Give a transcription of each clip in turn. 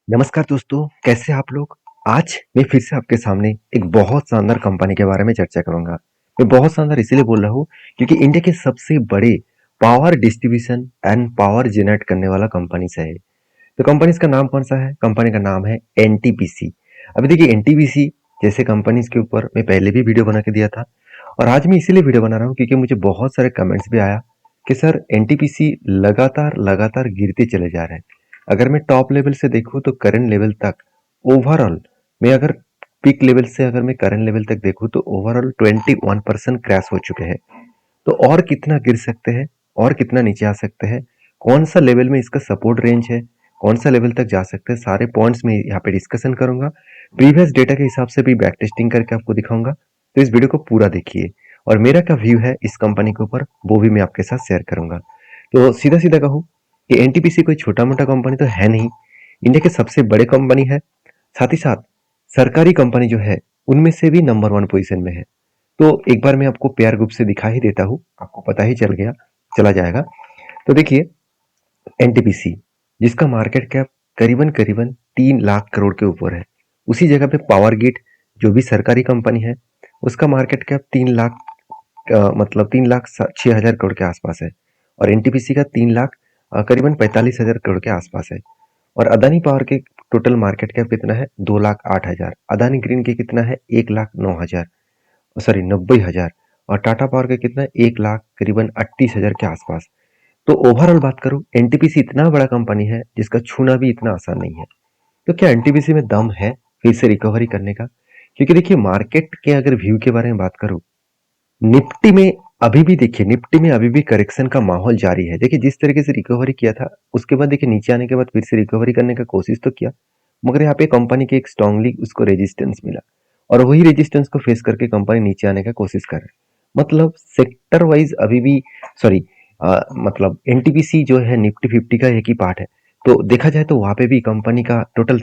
नमस्कार दोस्तों, कैसे आप लोग? आज मैं फिर से आपके सामने एक बहुत शानदार कंपनी के बारे में चर्चा करूंगा। मैं बहुत शानदार इसीलिए बोल रहा हूँ क्योंकि इंडिया के सबसे बड़े power distribution and power generate करने वाला कंपनी से है। तो कंपनी का नाम कौन सा है? कंपनी का नाम है एनटीपीसी। अभी देखिए एनटीपीसी जैसे कंपनीज के ऊपर मैं पहले भी वीडियो बना के दिया था और आज मैं इसीलिए वीडियो बना रहा हूँ क्योंकि मुझे बहुत सारे कमेंट्स भी आया कि सर एनटीपीसी लगातार लगातार गिरते चले जा रहे हैं। अगर मैं टॉप लेवल से देखूँ तो करंट लेवल तक ओवरऑल मैं अगर पीक लेवल से अगर मैं करंट लेवल तक देखूँ तो ओवरऑल 21% क्रैश हो चुके हैं। तो और कितना गिर सकते हैं और कितना नीचे आ सकते हैं, कौन सा लेवल में इसका सपोर्ट रेंज है, कौन सा लेवल तक जा सकते हैं, सारे पॉइंट्स में यहाँ पे डिस्कशन करूंगा। प्रीवियस डेटा के हिसाब से भी बैक टेस्टिंग करके आपको दिखाऊंगा। तो इस वीडियो को पूरा देखिए और मेरा क्या व्यू है इस कंपनी के ऊपर वो भी मैं आपके साथ शेयर करूंगा। तो सीधा सीधा कहूँ कि एनटीपीसी कोई छोटा मोटा कंपनी तो है नहीं, इंडिया के सबसे बड़े कंपनी है। साथ ही साथ सरकारी कंपनी जो है उनमें से भी नंबर वन पोजीशन में है। तो एक बार मैं आपको पेयर ग्रुप से दिखा ही देता हूँ, आपको पता ही चला जाएगा। तो देखिए एनटीपीसी जिसका मार्केट कैप करीबन करीबन 3 लाख करोड़ के ऊपर है। उसी जगह पे पावर ग्रिड जो भी सरकारी कंपनी है उसका मार्केट कैप 3 लाख मतलब 3 लाख 6 हजार करोड़ के आसपास है। और एनटीपीसी का 3 लाख करीबन 45 हजार करोड़ के आसपास है। और अदानी पावर के टोटल मार्केट कैप कितना है? 2 लाख 8 हजार। अदानी ग्रीन के कितना है? 1 लाख 9 हजार, सॉरी 90 हजार। और टाटा पावर का कितना? 1 लाख करीबन 38 हजार के आसपास। तो ओवरऑल बात करूं एनटीपीसी इतना बड़ा कंपनी है जिसका छूना भी इतना आसान नहीं है। तो क्या एनटीपीसी में दम है फिर से रिकवरी करने का? क्योंकि देखिए मार्केट के अगर व्यू के बारे में बात करूं, निफ्टी में निफ्टी में अभी भी करेक्शन का माहौल जारी है। देखिए जिस तरीके से रिकवरी किया था उसके बाद देखिए नीचे आने के बाद फिर से रिकवरी करने का कोशिश तो किया, मगर यहाँ पे कंपनी के एक स्ट्रांगली उसको रेजिस्टेंस मिला और वही रेजिस्टेंस को फेस करके कंपनी नीचे आने का कोशिश कर रहा है। मतलब सेक्टर वाइज अभी भी, सॉरी मतलब एनटीपीसी जो है निफ्टी 50 का एक ही पार्ट है। तो देखा जाए तो वहां पे भी कंपनी का टोटल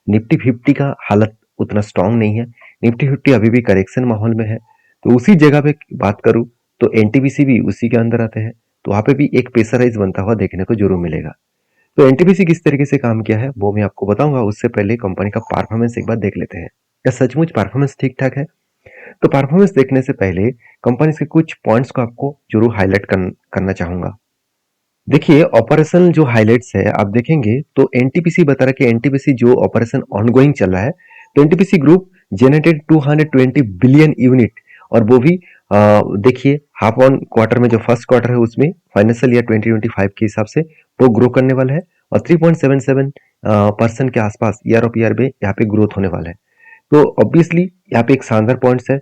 निफ्टी 50 का हालत उतना स्ट्रांग नहीं है। निफ्टी 50 अभी भी करेक्शन माहौल में है। तो उसी जगह पे बात करूं तो एनटीपीसी भी उसी के अंदर आते हैं। तो वहां पे भी एक प्रेशराइज बनता हुआ देखने को जरूर मिलेगा। तो एनटीपीसी किस तरीके से काम किया है वो मैं आपको बताऊंगा, उससे पहले कंपनी का परफॉर्मेंस एक बार देख लेते हैं। क्या सचमुच परफॉर्मेंस ठीक ठाक है? तो परफॉर्मेंस देखने से पहले कंपनी के कुछ पॉइंट्स को आपको जरूर हाईलाइट करना चाहूंगा। देखिए ऑपरेशन जो हाइलाइट्स है आप देखेंगे तो एनटीपीसी बता रहा है कि एनटीपीसी जो ऑपरेशन ऑनगोइंग चल रहा है, तो NTPC group generated 220 billion unit. और वो भी देखिए हाफ ऑन क्वार्टर में जो फर्स्ट क्वार्टर है उसमें फाइनेंशियल ईयर 2025 के हिसाब से वो ग्रो करने वाला है और 3.77% के आसपास ईयर ऑफ ईयर में यहाँ पे ग्रोथ होने वाला है। तो ऑब्वियसली यहाँ पे एक शानदार पॉइंट्स है।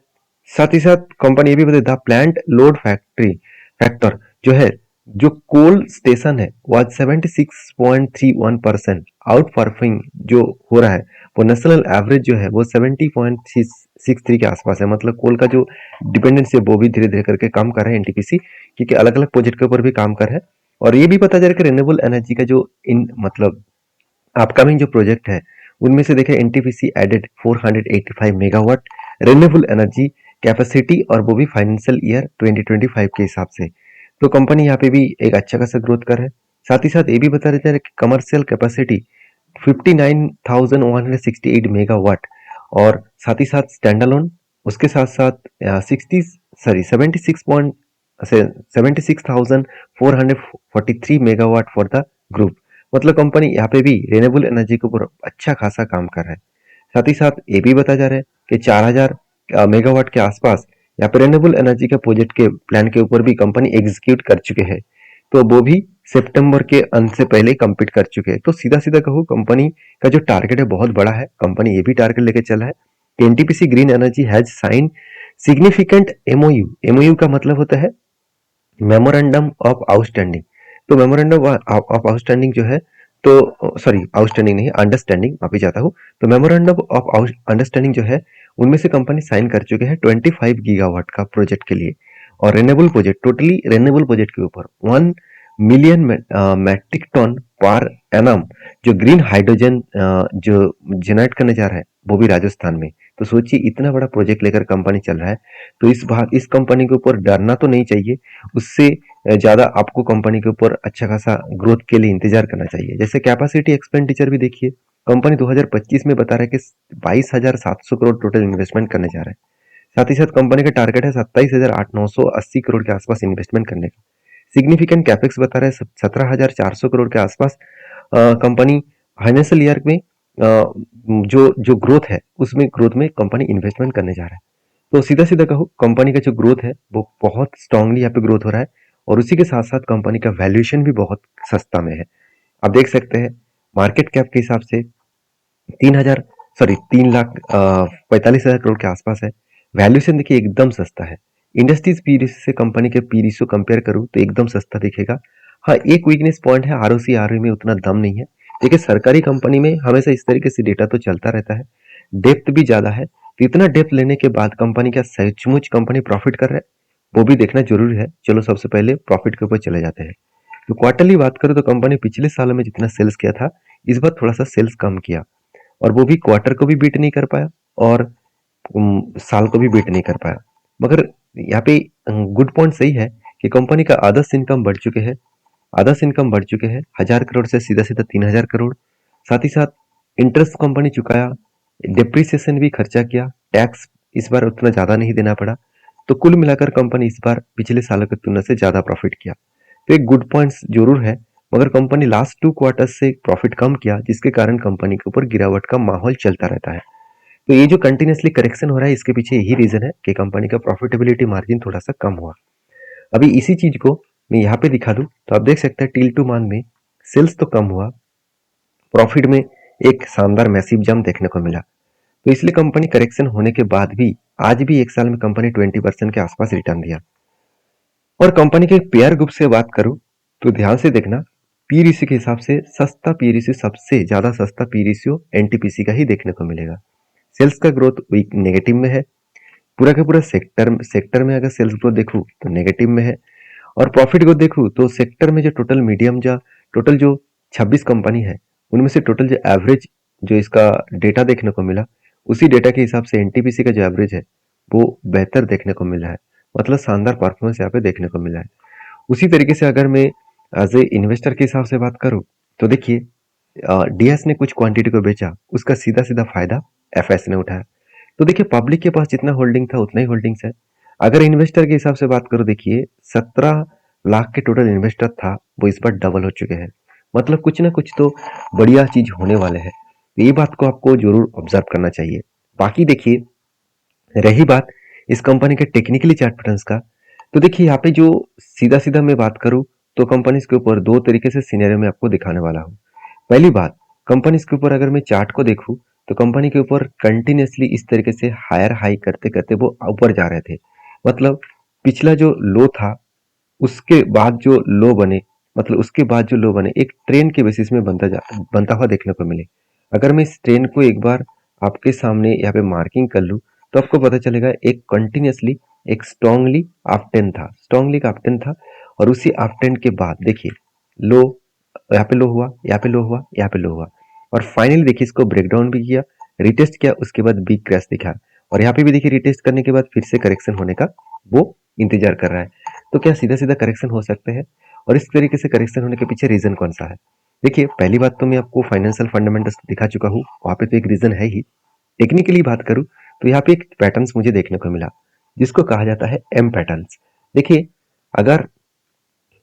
साथ ही साथ कंपनी ये भी बताती है प्लांट लोड फैक्टर जो है, जो कोल स्टेशन है वो आज 76.31% आउट परफॉर्मिंग जो हो रहा है, वो नेशनल एवरेज जो है वो 70.63 के आसपास है। मतलब कोल का जो डिपेंडेंसी है वो भी धीरे धीरे करके कम कर रहा है एनटीपीसी, क्योंकि अलग अलग प्रोजेक्ट के ऊपर भी काम कर रहा है। और ये भी पता चल रहा है कि रिन्यूएबल एनर्जी का जो इन मतलब अपकमिंग जो प्रोजेक्ट है उनमें से देखें NTPC added 485 megawatt renewable energy capacity और वो भी फाइनेंशियल ईयर 2025 के हिसाब से। तो कंपनी यहाँ पे भी एक अच्छा खासा ग्रोथ कर है। साथ ही साथ ये भी बता देते हैं कि कमर्शियल कैपेसिटी 59,168 मेगावाट। और साथ ही साथ स्टैंड अलोन उसके साथ साथ 60 sorry 76,443 megawatt for the group. मतलब कंपनी यहाँ पे भी रिन्यूएबल एनर्जी के ऊपर अच्छा खासा काम कर रहा है। साथ ही साथ ये भी बताया जा रहा है कि 4,000 मेगावाट के आसपास यहाँ पे रिन्यूएबल एनर्जी के प्रोजेक्ट के प्लान के ऊपर भी कंपनी एग्जीक्यूट कर चुके हैं। तो वो भी सितंबर के अंत से पहले कंप्लीट कर चुके हैं। तो सीधा सीधा कहूँ कंपनी का जो टारगेट है बहुत बड़ा है। कंपनी ये भी टारगेट लेके चला है। NTPC green energy has sign significant MOU. MOU का मतलब होता है मेमोरेंडम ऑफ आउटस्टैंडिंग। तो मेमोरेंडम ऑफ आउटस्टैंडिंग जो है, तो सॉरी आउटस्टैंडिंग नहीं अंडरस्टैंडिंग, माफी चाहता हूँ। तो मेमोरेंडम ऑफ अंडरस्टैंडिंग जो है उनमें से कंपनी साइन कर चुके हैं 25 गीगावाट का प्रोजेक्ट के लिए। और renewable project, totally renewable project के ऊपर 1 million metric ton per annum जो ग्रीन हाइड्रोजन जो जनरेट करने जा रहा है वो भी राजस्थान में। तो सोचिए इतना बड़ा प्रोजेक्ट लेकर कंपनी चल रहा है। तो इस कंपनी के ऊपर डरना तो नहीं चाहिए, उससे ज्यादा आपको कंपनी के ऊपर अच्छा खासा ग्रोथ के लिए इंतजार करना चाहिए। जैसे कैपेसिटी एक्सपेंडिचर भी देखिए, कंपनी 2025 में बता रहा है कि 22,700 करोड़ टोटल इन्वेस्टमेंट करने जा रहा है। साथ ही साथ कंपनी का टारगेट है 27,980 करोड़ के आसपास इन्वेस्टमेंट करने का। सिग्निफिकेंट कैपेक्स बता रहा है 17,400 करोड़ के आसपास। कंपनी फाइनेंशियल ईयर में जो जो ग्रोथ है उसमें ग्रोथ में कंपनी इन्वेस्टमेंट करने जा रहा है। तो सीधा सीधा कहो कंपनी का जो ग्रोथ है वो बहुत स्ट्रांगली यहाँ पे ग्रोथ हो रहा है और उसी के साथ साथ कंपनी का वैल्यूएशन भी बहुत सस्ता में है। आप देख सकते हैं मार्केट कैप के हिसाब से 3 लाख 45,000 करोड़ के आसपास है। वैल्यूएशन देखिए एकदम सस्ता है। इंडस्ट्रीज पी से कंपनी के पी रेशियो कंपेयर करूं तो एकदम सस्ता दिखेगा। हाँ, एक वीकनेस पॉइंट है, आरओसी आरओई में उतना दम नहीं है। देखिए सरकारी कंपनी में हमेशा इस तरीके से डेटा तो चलता रहता है, डेप्थ भी ज्यादा है। तो इतना डेप्थ लेने के बाद कंपनी का सचमुच कंपनी प्रॉफिट कर रहा है वो भी देखना जरूरी है। चलो सबसे पहले प्रॉफिट के ऊपर चले जाते हैं। तो क्वार्टरली बात करूं तो कंपनी पिछले सालों में जितना सेल्स किया था इस बार थोड़ा सा सेल्स कम किया और वो भी क्वार्टर को भी बीट नहीं कर पाया और साल को भी बीट नहीं कर पाया। मगर यहाँ पे गुड पॉइंट सही है कि कंपनी का आदर्श इनकम बढ़ चुके हैं। आदर्श इनकम बढ़ चुके हैं 1,000 करोड़ से सीधा सीधा 3,000 करोड़। साथ ही साथ इंटरेस्ट कंपनी चुकाया, डिप्रिसिएशन भी खर्चा किया, टैक्स इस बार उतना ज्यादा नहीं देना पड़ा। तो कुल मिलाकर कंपनी इस बार पिछले सालों की तुलना से ज्यादा प्रॉफिट किया। तो एक गुड पॉइंट जरूर है। मगर कंपनी लास्ट 2 क्वार्टर से प्रॉफिट कम किया जिसके कारण कंपनी के ऊपर गिरावट का माहौल चलता रहता है। तो ये जो कंटिन्यूसली करेक्शन हो रहा है इसके पीछे यही रीजन है कि कंपनी का प्रॉफिटेबिलिटी मार्जिन थोड़ा सा कम हुआ। अभी इसी चीज को मैं यहाँ पे दिखा दूं तो आप देख सकते हैं टिल टू मान में सेल्स तो कम हुआ, प्रॉफिट में एक शानदार मैसिव जंप देखने को मिला। तो इसलिए कंपनी करेक्शन होने के बाद भी आज भी एक साल में कंपनी 20% के आसपास रिटर्न दिया। और कंपनी के पेयर ग्रुप से बात करूं तो ध्यान से देखना, पी रेशियो के हिसाब से सस्ता पी रेशियो, सबसे ज्यादा सस्ता पी रेशियो एनटीपीसी का ही देखने को मिलेगा। सेल्स का ग्रोथ वीक नेगेटिव में है। पूरा का पूरा सेक्टर में अगर सेल्स ग्रोथ देखूं तो नेगेटिव में है और प्रॉफिट ग्रोथ देखूं तो सेक्टर में जो टोटल मीडियम जो टोटल जो 26 कंपनी है उनमें से टोटल जो एवरेज जो इसका डेटा देखने को मिला उसी डेटा के हिसाब से एनटीपीसी का जो एवरेज है वो बेहतर देखने को मिला है। मतलब शानदार परफॉर्मेंस यहाँ पे देखने को मिला है। उसी तरीके से अगर मैं एज ए इन्वेस्टर के हिसाब से बात करूं तो देखिए डीएस ने कुछ क्वांटिटी को बेचा, उसका सीधा सीधा फायदा एफएस ने उठाया। तो देखिए पब्लिक के पास जितना होल्डिंग था उतना ही होल्डिंग्स है। अगर इन्वेस्टर के हिसाब से बात करो देखिए 17 लाख के टोटल इन्वेस्टर था वो इस बार डबल हो चुके हैं। मतलब कुछ ना कुछ तो बढ़िया चीज होने वाले हैं। तो ये बात को आपको जरूर ऑब्जर्व करना चाहिए। बाकी देखिए रही बात इस कंपनी के टेक्निकली चार्ट पैटर्न्स का, तो देखिए यहाँ पे जो सीधा सीधा मैं बात करूं तो कंपनीज के ऊपर दो तरीके से सिनेरियो में आपको दिखाने वाला हूँ। पहली बात, कंपनीज के ऊपर अगर मैं चार्ट को देखूं तो कंपनी के ऊपर कंटिन्यूसली इस तरीके से हायर हाई करते करते वो ऊपर जा रहे थे। मतलब पिछला जो लो था उसके बाद जो लो बने, मतलब उसके बाद जो लो बने एक ट्रेन के बेसिस में बनता हुआ देखने को मिले। अगर मैं इस ट्रेन को एक बार आपके सामने यहाँ पे मार्किंग कर लूँ तो आपको पता चलेगा एक कंटिन्यूसली एक स्ट्रांगली अपट्रेंड था, स्ट्रांगली का अपट्रेंड था। और उसी अपट्रेंड के बाद देखिए लो, यहाँ पे लो हुआ, यहाँ पे लो हुआ, यहाँ पे लो हुआ और फाइनली देखिए इसको ब्रेकडाउन भी किया, रिटेस्ट किया, उसके बाद बिग क्रैश दिखा और यहाँ पे भी देखिए रिटेस्ट करने के बाद फिर से करेक्शन होने का वो इंतजार कर रहा है। तो क्या सीधा सीधा करेक्शन हो सकते हैं? और इस तरीके से करेक्शन होने के पीछे रीजन कौन सा है? देखिए पहली बात तो मैं आपको फाइनेंशियल फंडामेंटल्स दिखा चुका हूँ, वहां पे तो एक रीजन है ही। टेक्निकली बात करूं तो यहाँ पे एक पैटर्न्स मुझे देखने को मिला जिसको कहा जाता है एम पैटर्न्स। देखिए अगर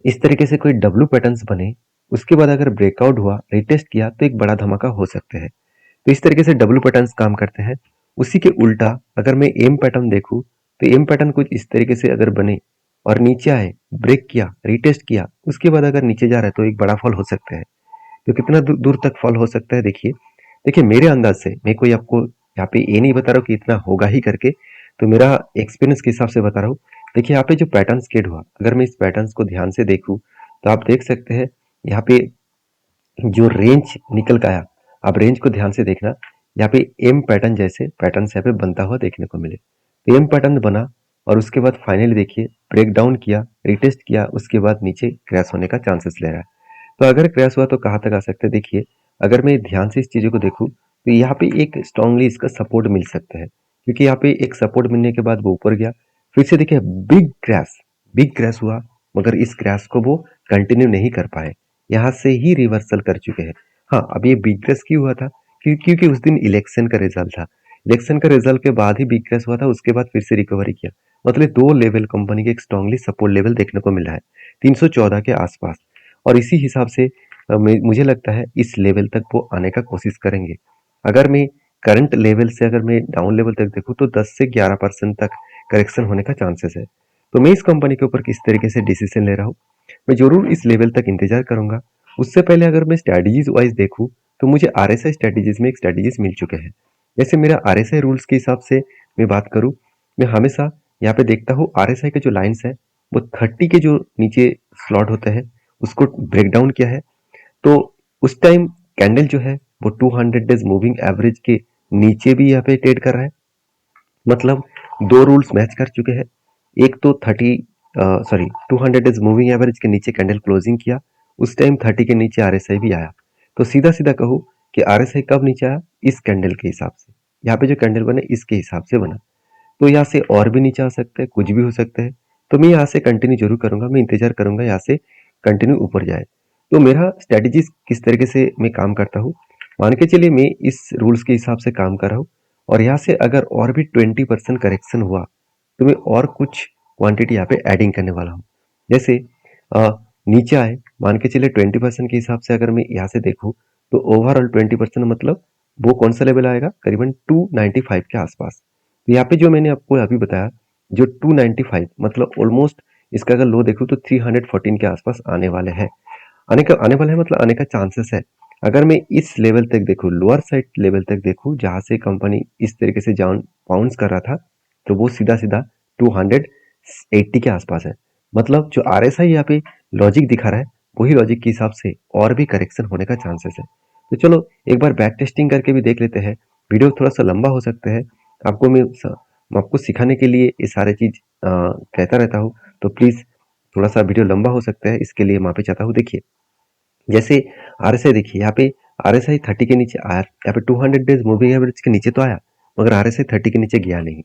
इस तरीके से कोई डब्ल्यू पैटर्न्स बने उसके बाद अगर ब्रेकआउट हुआ, रिटेस्ट किया तो एक बड़ा धमाका हो सकते हैं। तो इस तरीके से डब्ल्यू पैटर्न्स काम करते हैं। उसी के उल्टा अगर मैं एम पैटर्न देखूं तो एम पैटर्न कुछ इस तरीके से अगर बने और नीचे आए, ब्रेक किया, रिटेस्ट किया, उसके बाद अगर नीचे जा रहा है तो एक बड़ा फॉल हो सकता है। तो कितना दूर तक फॉल हो सकता है देखिए। देखिए मेरे अंदाज से, मैं कोई आपको यहाँ पे ये नहीं बता रहा हूँ कि इतना होगा ही करके, तो मेरा एक्सपीरियंस के हिसाब से बता रहा हूँ। देखिए यहाँ पे जो पैटर्न क्रिएट हुआ, अगर मैं इस पैटर्न को ध्यान से देखूँ तो आप देख सकते हैं यहाँ पे जो रेंज निकल के आया, आप रेंज को ध्यान से देखना। यहाँ पे एम पैटर्न जैसे पैटर्न यहाँ पे बनता हुआ देखने को मिले। तो एम पैटर्न बना और उसके बाद फाइनली देखिए ब्रेक डाउन किया, रिटेस्ट किया, उसके बाद नीचे क्रैश होने का चांसेस ले रहा है। तो अगर क्रैश हुआ तो कहाँ तक आ सकता है देखिए। अगर मैं ध्यान से इस चीजों को देखूं तो यहाँ पे एक स्ट्रांगली इसका सपोर्ट मिल सकता है, क्योंकि यहाँ पे एक सपोर्ट मिलने के बाद वो ऊपर गया, फिर से देखिए बिग क्रैश हुआ, मगर इस क्रैश को वो कंटिन्यू नहीं कर पाए, यहाँ से ही रिवर्सल कर चुके हैं। हाँ, अब ये बिग क्रैश क्यों हुआ था, क्योंकि उस दिन इलेक्शन का रिजल्ट था। इलेक्शन का रिजल्ट के बाद ही बिग क्रैश हुआ था, उसके बाद फिर से रिकवरी किया। मतलब 2 लेवल कंपनी के एक स्ट्रांगली सपोर्ट लेवल देखने को मिल रहा है, 314 के आसपास। और इसी हिसाब से मुझे लगता है इस लेवल तक वो आने का कोशिश करेंगे। अगर मैं करंट लेवल से अगर मैं डाउन लेवल तक देखूँ तो 10 से 11% तक करेक्शन होने का चांसेस है। तो मैं इस कंपनी के ऊपर किस तरीके से डिसीजन ले रहा हूँ, मैं जरूर इस लेवल तक इंतजार करूंगा। उससे पहले अगर मैं स्ट्रेटजीज वाइज देखूँ तो मुझे आरएसआई स्ट्रेटजीज में एक स्ट्रेटजीज मिल चुके हैं। जैसे मेरा आरएसआई रूल्स के हिसाब से मैं बात करूँ, मैं हमेशा यहाँ पे देखता हूँ आरएसआई के जो लाइन्स है वो 30 के जो नीचे स्लॉट होते हैं उसको ब्रेक डाउन किया है। तो उस टाइम कैंडल जो है वो 200 डेज मूविंग एवरेज के नीचे भी यहाँ पे ट्रेड कर रहा है। मतलब 2 रूल्स मैच कर चुके हैं। एक तो 200 डेज मूविंग एवरेज के नीचे कैंडल क्लोजिंग किया, उस टाइम 30 के नीचे आरएसआई भी आया। तो सीधा सीधा कहूँ कि आरएसआई कब नीचे आया, इस कैंडल के हिसाब से। यहाँ पे जो कैंडल बने इसके हिसाब से बना। तो यहाँ से और भी नीचे आ सकता है, कुछ भी हो सकता है। तो मैं यहाँ से कंटिन्यू जरूर करूंगा, मैं इंतजार करूंगा यहाँ से कंटिन्यू ऊपर जाए। तो मेरा स्ट्रेटेजीज किस तरीके से मैं काम करता हूँ, मान के चलिए मैं इस रूल्स के हिसाब से काम कर रहा हूँ और यहाँ से अगर और भी 20% करेक्शन हुआ तो मैं और कुछ क्वांटिटी यहाँ पे एडिंग करने वाला हूँ। जैसे नीचे आए, मान के चलिए 20% के हिसाब से अगर मैं यहाँ से देखूँ तो ओवरऑल 20% मतलब वो कौन सा लेवल आएगा, करीबन 295 के आसपास। तो यहाँ पे जो मैंने आपको अभी बताया, जो 295 मतलब ऑलमोस्ट इसका अगर लो देखूँ तो 314 के आसपास आने वाले हैं। आने वाला है मतलब आने का चांसेस है। अगर मैं इस लेवल तक देखूँ, लोअर साइड लेवल तक देखूँ जहां से कंपनी इस तरीके से जान बाउंस कर रहा था, तो वो सीधा सीधा 280 के आसपास है। मतलब जो आरएसआई यहाँ पे लॉजिक दिखा रहा है वही लॉजिक के हिसाब से और भी करेक्शन होने का चांसेस है। तो चलो एक बार बैक टेस्टिंग करके भी देख लेते हैं। वीडियो थोड़ा सा लंबा हो सकता है, आपको मैं आपको सिखाने के लिए ये सारे चीज कहता रहता हूँ। तो प्लीज थोड़ा सा वीडियो लंबा हो सकता है, इसके लिए माफी चाहता हूँ। देखिए जैसे आरएसआई, देखिए यहाँ पे आरएसआई 30 के नीचे आया, यहाँ पे 200 डेज मूविंग एवरेज के नीचे तो आया मगर आरएसआई 30 के नीचे गया नहीं।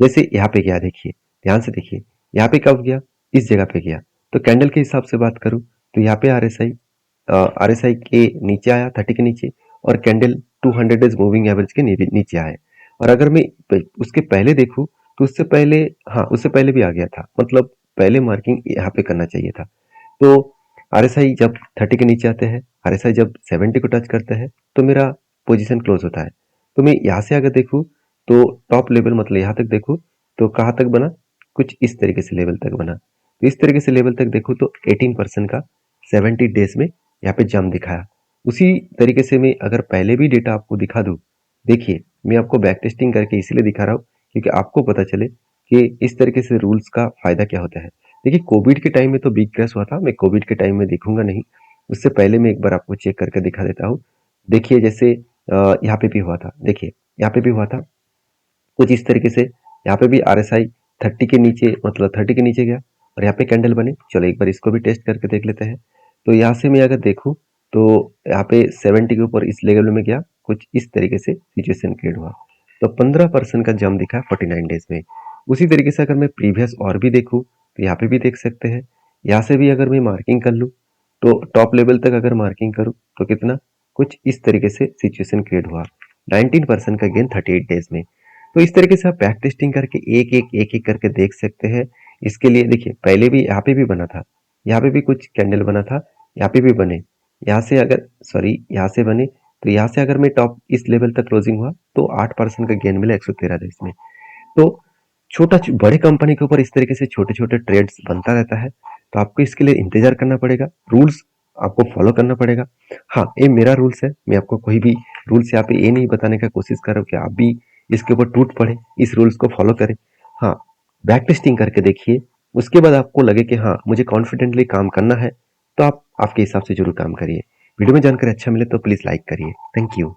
जैसे यहाँ पे गया, देखिए ध्यान से देखिए, यहाँ पे कब गया, इस जगह पे गया। तो कैंडल के हिसाब से बात करूँ तो यहाँ पे आरएसआई के नीचे आया 30 के नीचे और कैंडल 200 डेज मूविंग एवरेज के नीचे आया। और अगर मैं उसके पहले देखूँ तो उससे पहले, हाँ उससे पहले भी आ गया था, मतलब पहले मार्किंग यहाँ पे करना चाहिए था। तो आरएसआई जब 30 के नीचे आते हैं, आरएसआई जब 70 को टच करते हैं तो मेरा पोजीशन क्लोज होता है। तो मैं यहाँ से अगर देखूँ तो टॉप लेवल मतलब यहाँ तक देखूँ तो कहाँ तक बना, कुछ इस तरीके से लेवल तक बना। तो इस तरीके से लेवल तक देखूँ तो 18% का 70 डेज में यहाँ पे जंप दिखाया। उसी तरीके से मैं अगर पहले भी डेटा आपको दिखा दूँ, देखिए मैं आपको बैक टेस्टिंग करके इसलिए दिखा रहा हूँ क्योंकि आपको पता चले कि इस तरीके से रूल्स का फायदा क्या होता है। देखिए कोविड के टाइम में तो बिग क्रैश हुआ था, मैं कोविड के टाइम में दिखूंगा नहीं, उससे पहले मैं एक बार आपको चेक करके दिखा देता हूँ। देखिए जैसे यहाँ पे भी हुआ था, देखिए यहाँ पे भी हुआ था कुछ इस तरीके से। यहाँ पे भी आरएसआई 30 के नीचे मतलब 30 के नीचे गया और यहाँ पे कैंडल बने। चलो एक बार इसको भी टेस्ट करके देख लेते हैं। तो यहाँ से मैं अगर देखूँ तो यहाँ पे 70 के ऊपर इस लेवल में गया, कुछ इस तरीके से सिचुएशन क्रिएट हुआ। तो 15% का जंप दिखा 49 डेज में। उसी तरीके से अगर मैं प्रीवियस और भी देखूँ तो यहाँ पे भी देख सकते हैं। यहाँ से भी अगर मैं मार्किंग कर लूँ तो टॉप लेवल तक अगर मार्किंग करूँ तो कितना, कुछ इस तरीके से सिचुएशन क्रिएट हुआ। 19% का गेन 38 डेज में। तो इस तरीके से आप बैक टेस्टिंग करके एक एक करके देख सकते हैं। इसके लिए देखिए पहले भी यहाँ पे भी बना था, यहाँ पे भी कुछ कैंडल बना था, यहाँ पे भी बने, यहाँ से अगर यहाँ से बने तो यहाँ से अगर मैं टॉप इस लेवल तक क्लोजिंग हुआ तो 8% का गेन मिला 113 डेज में। तो बड़े कंपनी के ऊपर इस तरीके से छोटे छोटे ट्रेड्स बनता रहता है। तो आपको इसके लिए इंतजार करना पड़ेगा, रूल्स आपको फॉलो करना पड़ेगा। हाँ ये मेरा रूल्स है, मैं आपको कोई भी रूल्स यहाँ पे ये नहीं बताने का कोशिश कर रहा हूँ कि आप भी इसके ऊपर टूट पड़े, इस रूल्स को फॉलो करें। हाँ बैक टेस्टिंग करके देखिए, उसके बाद आपको लगे कि हाँ मुझे कॉन्फिडेंटली काम करना है तो आप आपके हिसाब से जरूर काम करिए। वीडियो में जानकारी अच्छा मिले तो प्लीज लाइक करिए। Thank you.